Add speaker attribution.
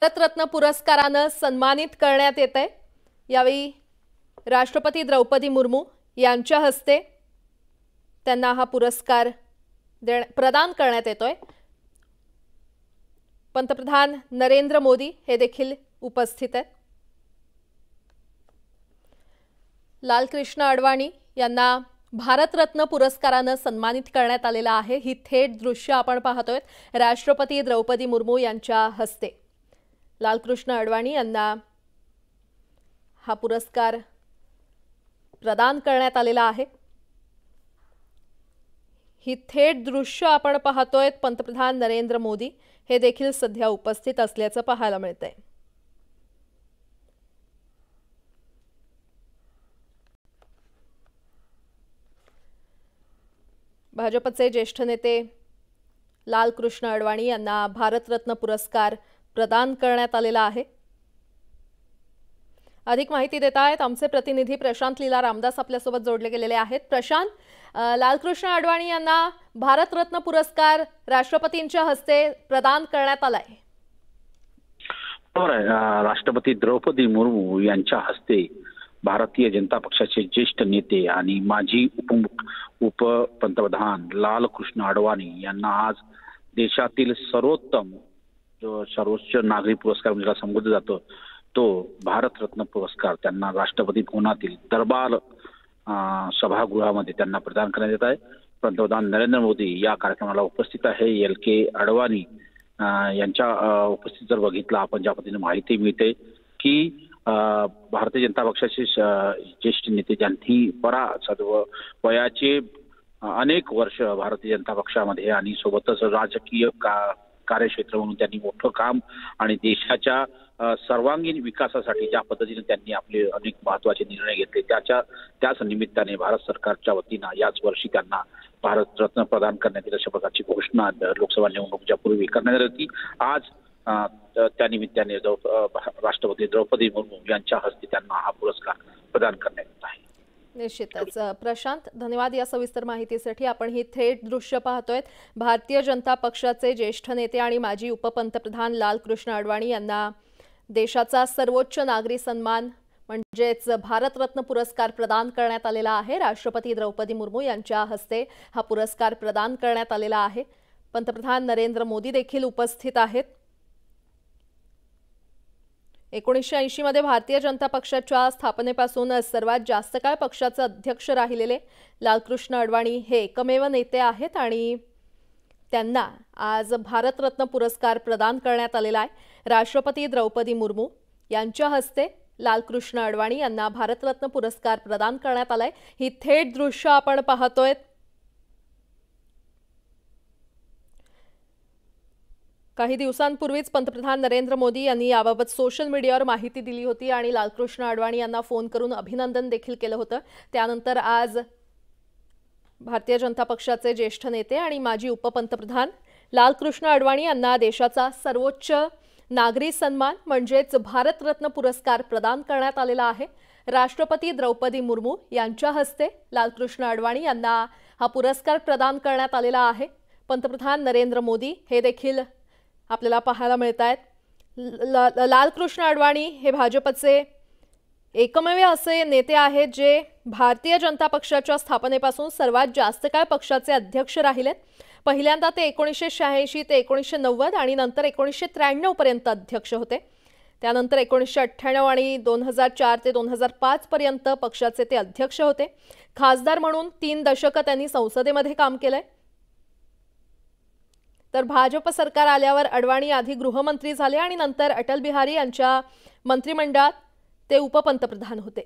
Speaker 1: भारतरत्न पुरस्काराने सन्मानित करण्यात येते। यावेळी राष्ट्रपती द्रौपदी मुर्मू यांच्या हस्ते त्यांना हा पुरस्कार प्रदान करण्यात येतोय। पंतप्रधान नरेंद्र मोदी हे देखील उपस्थित आहेत। लालकृष्ण अडवाणी यांना भारतरत्न पुरस्काराने सन्मानित करण्यात आलेला आहे। ही थेट दृश्य आपण पाहतोय राष्ट्रपती द्रौपदी मुर्मू यांच्या हस्ते लालकृष्ण अडवाणी यांना हा पुरस्कार प्रदान करण्यात आलेला आहे। ही थेट दृश्य आपण पाहतोय पंतप्रधान नरेंद्र मोदी हे देखील सध्या उपस्थित असल्याचं पाहायला मिळतंय। भाजपचे ज्येष्ठ नेते लालकृष्ण अडवाणी यांना भारतरत्न पुरस्कार प्रदान करण्यात आलेला आहे। अधिक माहिती देत आहेत आमचे प्रतिनिधी प्रशांत लीला रामदास आपल्यासोबत जोडले गेलेले आहेत। प्रशांत, लालकृष्ण अडवाणी यांना भारतरत्न पुरस्कार राष्ट्रपतींच्या हस्ते प्रदान करण्यात आलाय।
Speaker 2: राष्ट्रपती द्रौपदी मुर्मू यांच्या हस्ते भारतीय जनता पक्षाचे ज्येष्ठ नेते आणि माजी उपपंतप्रधान लालकृष्ण अडवाणी यांना आज देशातील सर्वोत्तम जो सर्वोच्च नागरी पुरस्कार म्हणजे संबोधला जातो तो भारतरत्न पुरस्कार त्यांना राष्ट्रपती भवनातील दरबार सभागृहामध्ये त्यांना प्रदान करण्यात येत आहे। पंतप्रधान नरेंद्र मोदी या कार्यक्रमाला उपस्थित आहे। LK अडवाणी यांच्या उपस्थित जर बघितलं आपण ज्या पद्धतीने माहिती मिळते की भारतीय जनता पक्षाचे ज्येष्ठ नेते ज्यांनी वयाचे अनेक वर्ष भारतीय जनता पक्षामध्ये आणि सोबतच राजकीय कार्यक्षेत्र म्हणून त्यांनी मोठं काम आणि देशाच्या सर्वांगीण विकासासाठी ज्या पद्धतीने त्यांनी आपले अनेक महत्त्वाचे निर्णय घेतले त्याच निमित्ताने भारत सरकारच्या वतीने याच वर्षी त्यांना भारतरत्न प्रदान करण्यात येईल अशा प्रकारची घोषणा लोकसभा निवडणुकीच्या पूर्वी करण्यात आली होती। आज त्या निमित्ताने राष्ट्रपती द्रौपदी मुर्मू यांच्या हस्ते त्यांना हा पुरस्कार प्रदान करण्यात येत आहे।
Speaker 1: निश्चितच प्रशांत, धन्यवाद या सविस्तर माहितीसाठी। आपण ही थेट दृश्य पाहतोय भारतीय जनता पक्षाचे ज्येष्ठ नेते आणि माजी उपपंतप्रधान लालकृष्ण अडवाणी यांना देशाचा सर्वोच्च नागरी सन्मान म्हणजेच भारतरत्न पुरस्कार प्रदान करण्यात आलेला आहे। राष्ट्रपती द्रौपदी मुर्मू यांच्या हस्ते हा पुरस्कार प्रदान करण्यात आलेला आहे। पंतप्रधान नरेंद्र मोदी देखील उपस्थित आहेत। 1980 मध्ये भारतीय जनता पक्षाच्या स्थापनेपासून सर्वात जास्त काळ पक्षाचे अध्यक्ष राहिलेले लालकृष्ण अडवाणी हे एकमेव नेते आहेत आणि त्यांना आज भारतरत्न पुरस्कार प्रदान करण्यात आलेला आहे। राष्ट्रपती द्रौपदी मुर्मू यांच्या हस्ते लालकृष्ण अडवाणी यांना भारतरत्न पुरस्कार प्रदान करण्यात आलाय। ही थेट दृश्य आपण पाहतोय। काही दिवसांपूर्वीच पंतप्रधान नरेंद्र मोदी यांनी याबाबत सोशल मीडियावर माहिती दिली होती आणि लालकृष्ण अडवाणी यांना फोन करून अभिनंदन देखील केलं होतं। त्यानंतर आज भारतीय जनता पक्षाचे ज्येष्ठ नेते आणि माजी उपपंतप्रधान लालकृष्ण अडवाणी यांना देशाचा सर्वोच्च नागरी सन्मान म्हणजेच भारतरत्न पुरस्कार प्रदान करण्यात आलेला आहे। राष्ट्रपती द्रौपदी मुर्मू यांच्या हस्ते लालकृष्ण अडवाणी यांना हा पुरस्कार प्रदान करण्यात आलेला आहे। पंतप्रधान नरेंद्र मोदी हे देखील आपल्याला पाहायला मिळत आहेत। लालकृष्ण अडवाणी हे भाजपचे एकमेव असे नेते आहेत जे भारतीय जनता पक्षाच्या स्थापनेपासून सर्वात जास्त काळ पक्षाचे अध्यक्ष राहिलेत। पहिल्यांदा ते 1986 ते 1990 आणि नंतर 1993 पर्यंत अध्यक्ष होते। त्यानंतर 1998 आणि 2004 ते 2005 पर्यंत पक्षाचे ते अध्यक्ष होते। खासदार म्हणून 3 दशके त्यांनी संसदेमध्ये काम केलंय। तर भाजप सरकार आल्यावर अडवाणी आधी गृहमंत्री झाले आणि नंतर अटल बिहारी यांच्या मंत्रिमंडळात ते उपपंतप्रधान होते।